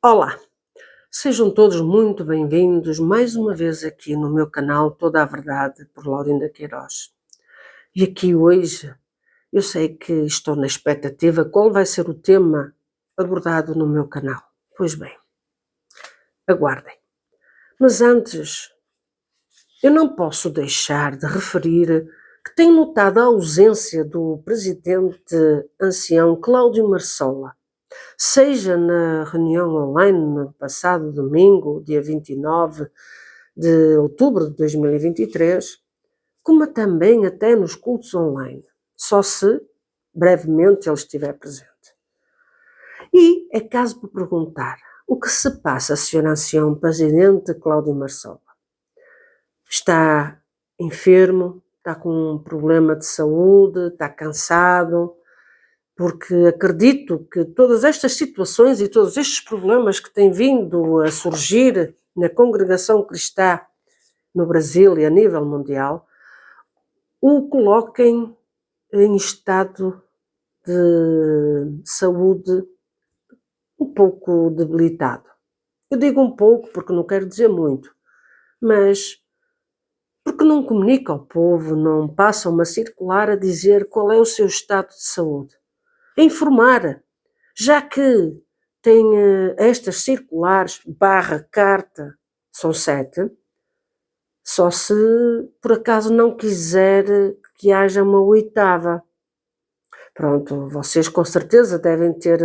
Olá, sejam todos muito bem-vindos mais uma vez aqui no meu canal Toda a Verdade por Laurinda Queiroz. E aqui hoje eu sei que estou na expectativa qual vai ser o tema abordado no meu canal. Pois bem, aguardem. Mas antes, eu não posso deixar de referir que tenho notado a ausência do presidente ancião Cláudio Marsola, seja na reunião online no passado domingo, dia 29 de outubro de 2023, como também até nos cultos online, só se brevemente ele estiver presente. E é caso para perguntar, o que se passa, Sr. Ancião Presidente Cláudio Marsola? Está enfermo? Está com um problema de saúde? Está cansado? Porque acredito que todas estas situações e todos estes problemas que têm vindo a surgir na congregação cristã no Brasil e a nível mundial, o coloquem em estado de saúde um pouco debilitado. Eu digo um pouco porque não quero dizer muito, mas porque não comunica ao povo, não passa uma circular a dizer qual é o seu estado de saúde. A informar, já que tem estas circulares / carta, são 7, só se por acaso não quiser que haja uma 8ª. Pronto, vocês com certeza devem ter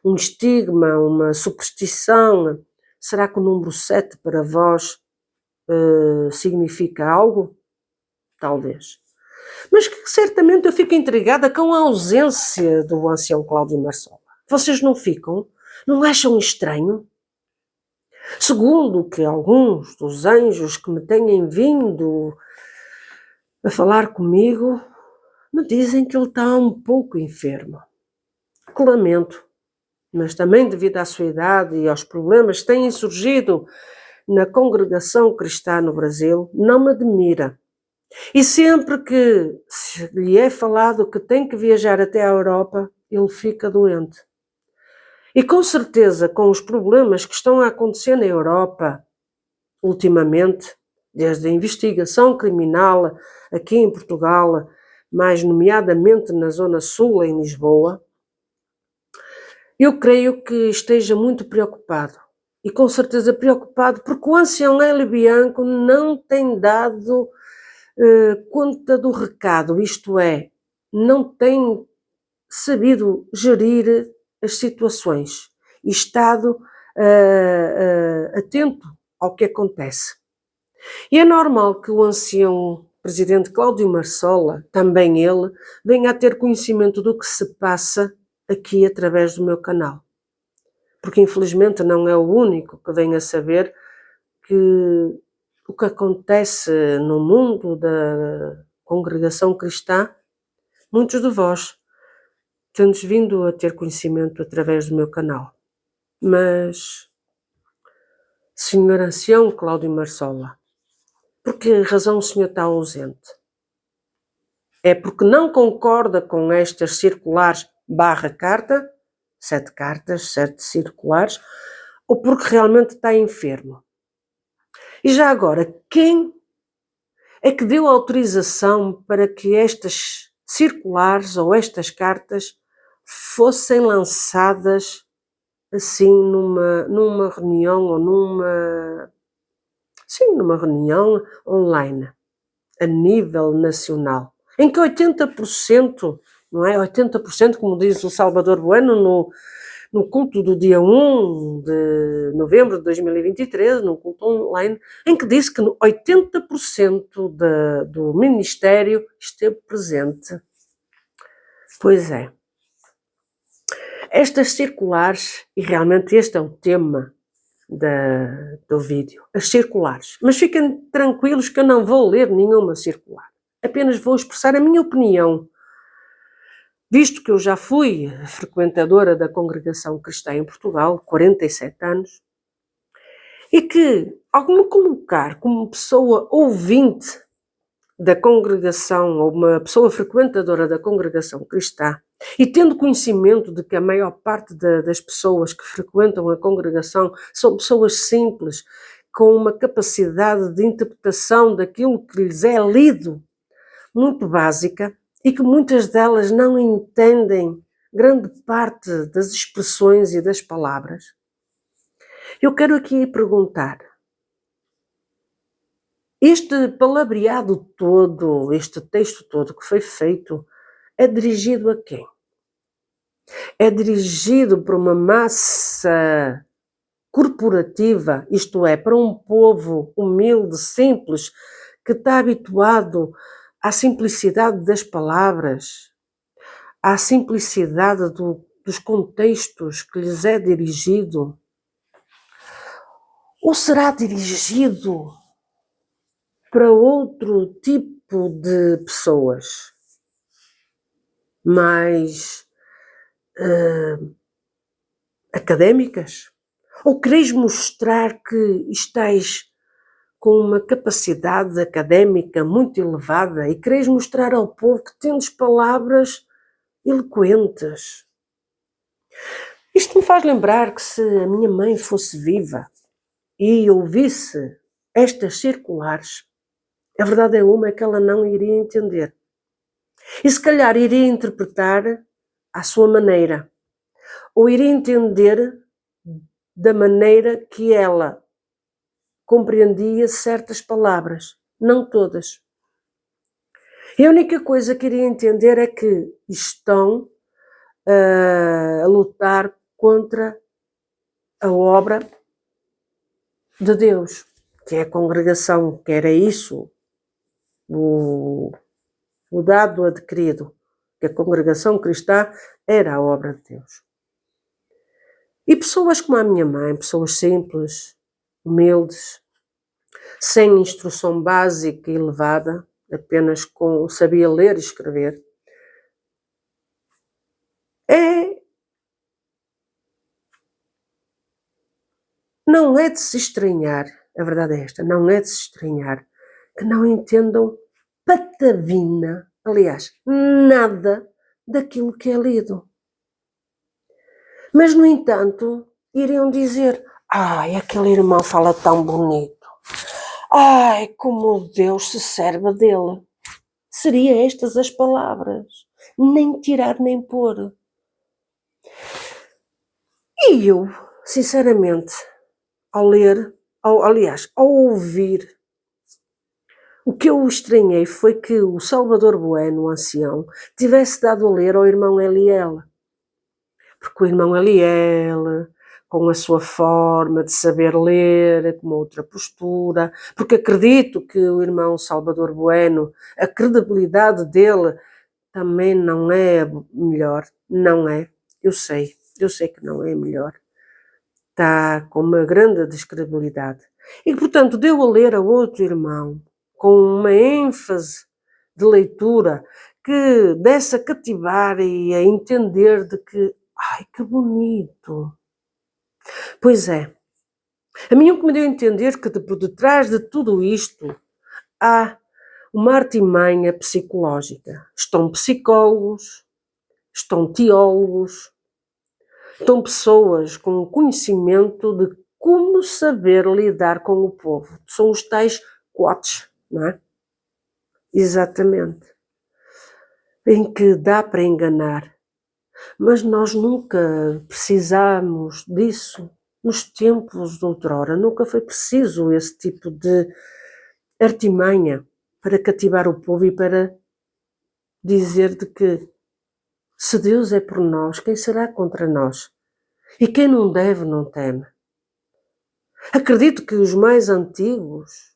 um estigma, uma superstição. Será que o número 7 para vós significa algo? Talvez. Mas que certamente eu fico intrigada com a ausência do ancião Cláudio Marsola. Vocês não ficam? Não acham estranho? Segundo que alguns dos anjos que me têm vindo a falar comigo, me dizem que ele está um pouco enfermo. Que lamento, mas também devido à sua idade e aos problemas que têm surgido na congregação cristã no Brasil, não me admira. E sempre que lhe é falado que tem que viajar até à Europa, ele fica doente. E com certeza, com os problemas que estão a acontecer na Europa, ultimamente, desde a investigação criminal aqui em Portugal, mais nomeadamente na Zona Sul, em Lisboa, eu creio que esteja muito preocupado. E com certeza preocupado porque o ancião Hélio Bianco não tem dado conta do recado, isto é, não tem sabido gerir as situações e estado atento ao que acontece. E é normal que o ancião presidente Cláudio Marsola, também ele, venha a ter conhecimento do que se passa aqui através do meu canal. Porque infelizmente não é o único que vem a saber que o que acontece no mundo da congregação cristã, muitos de vós tendes vindo a ter conhecimento através do meu canal. Mas, Sr. Ancião Cláudio Marsola, por que razão o senhor está ausente? É porque não concorda com estas circulares / carta, 7 cartas, 7 circulares, ou porque realmente está enfermo? E já agora, quem é que deu autorização para que estas circulares ou estas cartas fossem lançadas assim numa reunião ou numa reunião online a nível nacional, em que 80%, não é? 80%, como diz o Salvador Bueno no culto do dia 1 de novembro de 2023, num culto online, em que disse que 80% do Ministério esteve presente. Pois é. Estas circulares, e realmente este é o tema do vídeo, as circulares. Mas fiquem tranquilos que eu não vou ler nenhuma circular. Apenas vou expressar a minha opinião. Visto que eu já fui frequentadora da congregação cristã em Portugal, 47 anos, e que, ao me colocar como pessoa ouvinte da congregação, ou uma pessoa frequentadora da congregação cristã, E tendo conhecimento de que a maior parte das pessoas que frequentam a congregação são pessoas simples, com uma capacidade de interpretação daquilo que lhes é lido muito básica e que muitas delas não entendem grande parte das expressões e das palavras, eu quero aqui perguntar: este palavreado todo, este texto todo que foi feito, é dirigido a quem? É dirigido para uma massa corporativa, isto é, para um povo humilde, simples, que está habituado à simplicidade das palavras, à simplicidade dos contextos que lhes é dirigido? Ou será dirigido para outro tipo de pessoas, mais académicas? Ou quereis mostrar que estáis com uma capacidade académica muito elevada e quereis mostrar ao povo que tendes palavras eloquentes? Isto me faz lembrar que se a minha mãe fosse viva e ouvisse estas circulares, a verdade é uma, é que ela não iria entender. E se calhar iria interpretar à sua maneira, ou iria entender da maneira que ela compreendia certas palavras, não todas. E a única coisa que iria entender é que estão a lutar contra a obra de Deus, que é a congregação, que era isso, o dado adquirido, que a congregação cristã era a obra de Deus. E pessoas como a minha mãe, pessoas simples, humildes, sem instrução básica e elevada, apenas sabia ler e escrever, não é de se estranhar, a verdade é esta, não é de se estranhar que não entendam patavina, aliás, nada daquilo que é lido. Mas, no entanto, iriam dizer: ai, aquele irmão fala tão bonito. Ai, como Deus se serve dele. Seriam estas as palavras. Nem tirar nem pôr. E eu, sinceramente, ao ler, ao ouvir, o que eu estranhei foi que o Salvador Bueno, o ancião, tivesse dado a ler ao irmão Eliel. Porque o irmão Eliel, com a sua forma de saber ler, com uma outra postura, porque acredito que o irmão Salvador Bueno, a credibilidade dele também não é melhor, não é, eu sei que não é melhor, está com uma grande descredibilidade. E, portanto, deu a ler a outro irmão, com uma ênfase de leitura que desse a cativar e a entender de que, ai, que bonito. Pois é, a mim o que me deu a entender que por detrás de tudo isto há uma artimanha psicológica. Estão psicólogos, estão teólogos, estão pessoas com conhecimento de como saber lidar com o povo. São os tais coaches, não é? Exatamente. Em que dá para enganar. Mas nós nunca precisamos disso. Nos tempos de outrora, nunca foi preciso esse tipo de artimanha para cativar o povo e para dizer de que se Deus é por nós, quem será contra nós? E quem não deve, não teme. Acredito que os mais antigos,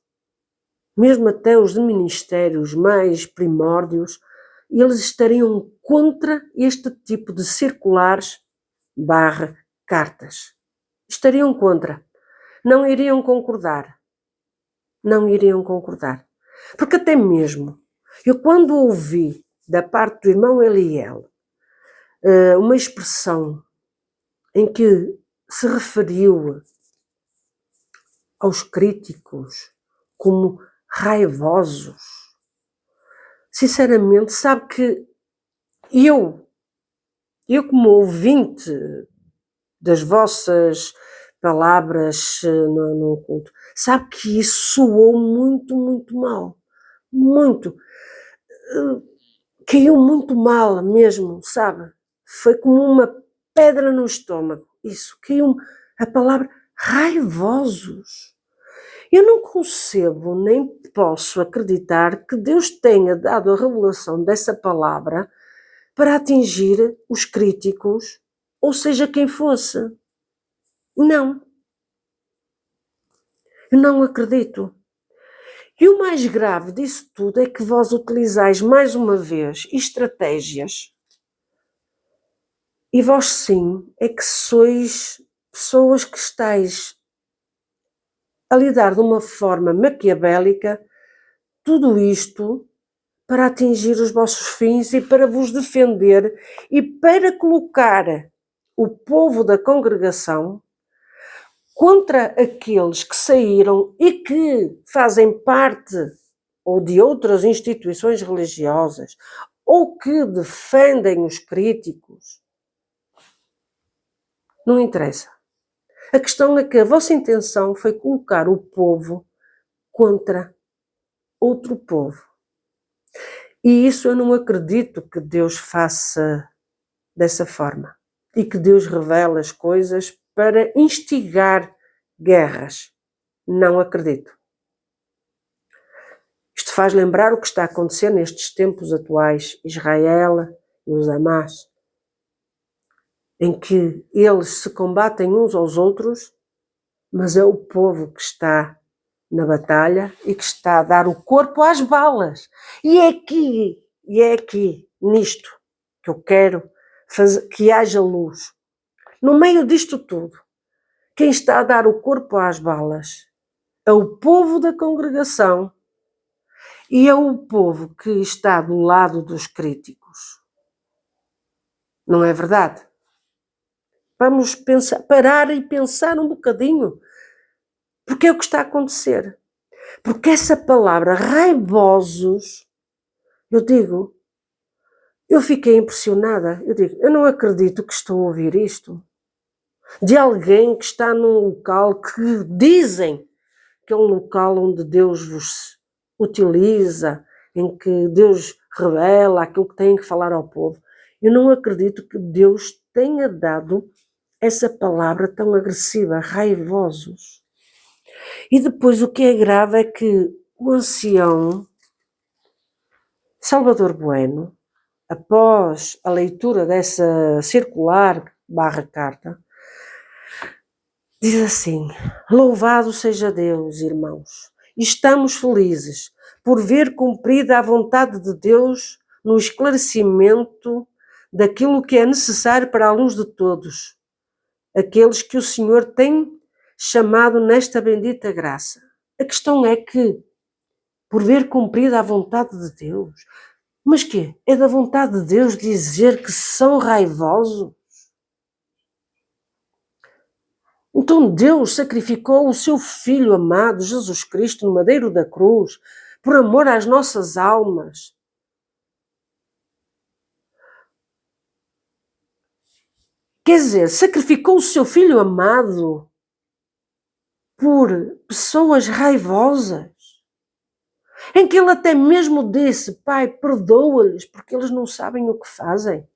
mesmo até os de ministérios mais primórdios, eles estariam contra este tipo de circulares / cartas. Estariam contra. Não iriam concordar. Não iriam concordar. Porque até mesmo, eu quando ouvi da parte do irmão Eliel uma expressão em que se referiu aos críticos como raivosos, sinceramente, sabe que eu Eu, como ouvinte das vossas palavras no culto, sabe que isso soou muito, muito mal. Muito. Caiu muito mal mesmo, sabe? Foi como uma pedra no estômago. Isso, caiu a palavra raivosos. Eu não concebo nem posso acreditar que Deus tenha dado a revelação dessa palavra para atingir os críticos, ou seja, quem fosse. Não. Eu não acredito. E o mais grave disso tudo é que vós utilizais mais uma vez estratégias, e vós sim é que sois pessoas que estáis a lidar de uma forma maquiavélica tudo isto para atingir os vossos fins e para vos defender e para colocar o povo da congregação contra aqueles que saíram e que fazem parte ou de outras instituições religiosas ou que defendem os críticos. Não interessa. A questão é que a vossa intenção foi colocar o povo contra outro povo. E isso eu não acredito que Deus faça dessa forma. E que Deus revela as coisas para instigar guerras. Não acredito. Isto faz lembrar o que está a acontecer nestes tempos atuais, Israel e os Hamas, em que eles se combatem uns aos outros, mas é o povo que está na batalha e que está a dar o corpo às balas. E é aqui, nisto, que eu quero que haja luz. No meio disto tudo, quem está a dar o corpo às balas é o povo da congregação e é o povo que está do lado dos críticos. Não é verdade? Vamos parar e pensar um bocadinho, porque é o que está a acontecer. Porque essa palavra, raivosos, eu fiquei impressionada. Eu não acredito que estou a ouvir isto. De alguém que está num local que dizem que é um local onde Deus vos utiliza, em que Deus revela aquilo que tem que falar ao povo. Eu não acredito que Deus tenha dado essa palavra tão agressiva, raivosos. E depois o que é grave é que o ancião Salvador Bueno, após a leitura dessa circular / carta, diz assim: louvado seja Deus, irmãos, e estamos felizes por ver cumprida a vontade de Deus no esclarecimento daquilo que é necessário para a luz de todos, aqueles que o Senhor tem chamado nesta bendita graça. A questão é que, por ver cumprida a vontade de Deus, mas quê? É da vontade de Deus dizer que são raivosos? Então Deus sacrificou o seu Filho amado, Jesus Cristo, no madeiro da cruz, por amor às nossas almas. Quer dizer, sacrificou o seu Filho amado por pessoas raivosas, em que ele até mesmo disse: Pai, perdoa-lhes, porque eles não sabem o que fazem.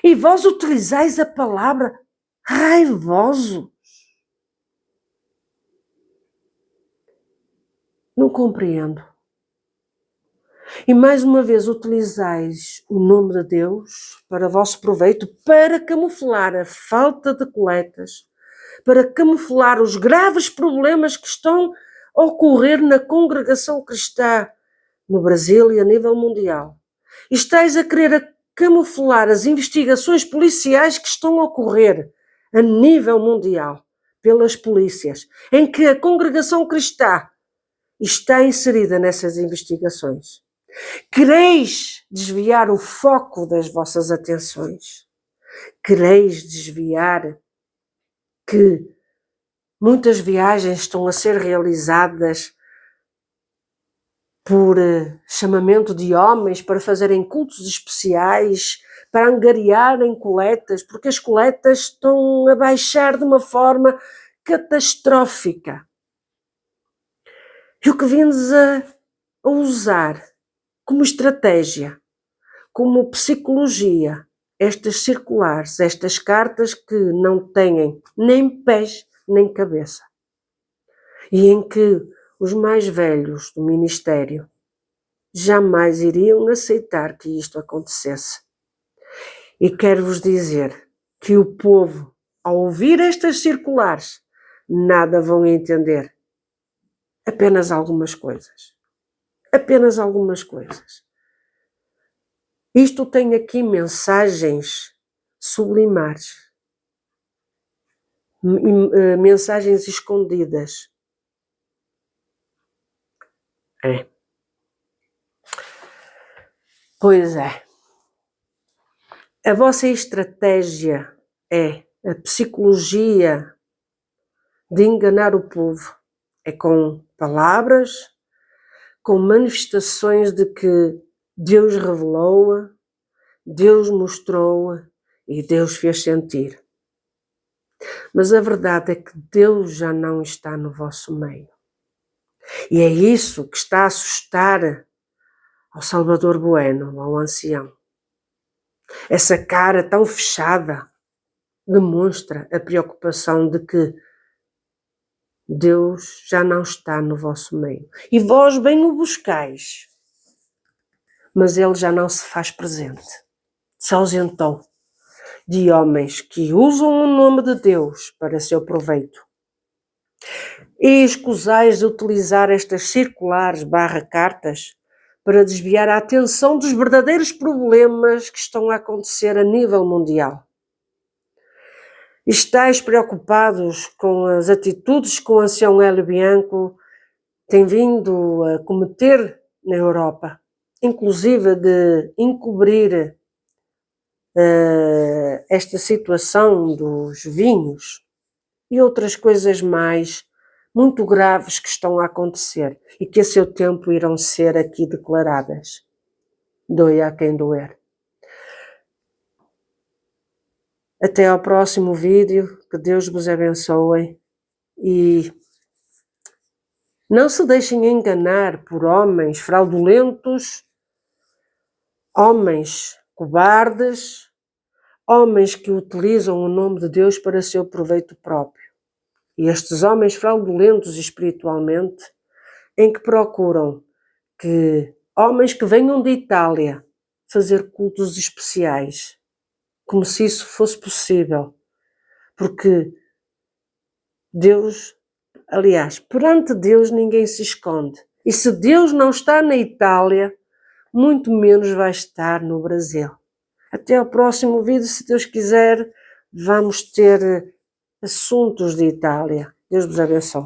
E vós utilizais a palavra raivoso. Não compreendo. E mais uma vez utilizais o nome de Deus para vosso proveito, para camuflar a falta de coletas, para camuflar os graves problemas que estão a ocorrer na congregação cristã no Brasil e a nível mundial. E estáis a querer camuflar as investigações policiais que estão a ocorrer a nível mundial pelas polícias, em que a congregação cristã está inserida nessas investigações. Quereis desviar o foco das vossas atenções. Quereis desviar que muitas viagens estão a ser realizadas por chamamento de homens para fazerem cultos especiais, para angariarem coletas, porque as coletas estão a baixar de uma forma catastrófica. E o que vindes a usar como estratégia, como psicologia, estas circulares, estas cartas que não têm nem pés nem cabeça, e em que os mais velhos do ministério jamais iriam aceitar que isto acontecesse. E quero-vos dizer que o povo, ao ouvir estas circulares, nada vão entender. Apenas algumas coisas. Apenas algumas coisas. Isto tem aqui mensagens sublimares, mensagens escondidas. É. Pois é. A vossa estratégia é a psicologia de enganar o povo. É com palavras, com manifestações de que Deus revelou-a, Deus mostrou-a e Deus fez sentir. Mas a verdade é que Deus já não está no vosso meio. E é isso que está a assustar ao Salvador Bueno, ao ancião. Essa cara tão fechada demonstra a preocupação de que Deus já não está no vosso meio. E vós bem o buscais, mas ele já não se faz presente. Se ausentou de homens que usam o nome de Deus para seu proveito. E escusais de utilizar estas circulares /cartas para desviar a atenção dos verdadeiros problemas que estão a acontecer a nível mundial. Estais preocupados com as atitudes que o ancião Hélio Bianco tem vindo a cometer na Europa, inclusive de encobrir esta situação dos vinhos e outras coisas mais muito graves que estão a acontecer e que a seu tempo irão ser aqui declaradas. Doia a quem doer. Até ao próximo vídeo, que Deus vos abençoe e não se deixem enganar por homens fraudulentos, homens cobardes, homens que utilizam o nome de Deus para seu proveito próprio. E estes homens fraudulentos espiritualmente, em que procuram que homens que venham de Itália fazer cultos especiais, como se isso fosse possível, porque Deus, aliás, perante Deus ninguém se esconde. E se Deus não está na Itália, muito menos vai estar no Brasil. Até ao próximo vídeo, se Deus quiser, vamos ter assuntos de Itália. Deus vos abençoe.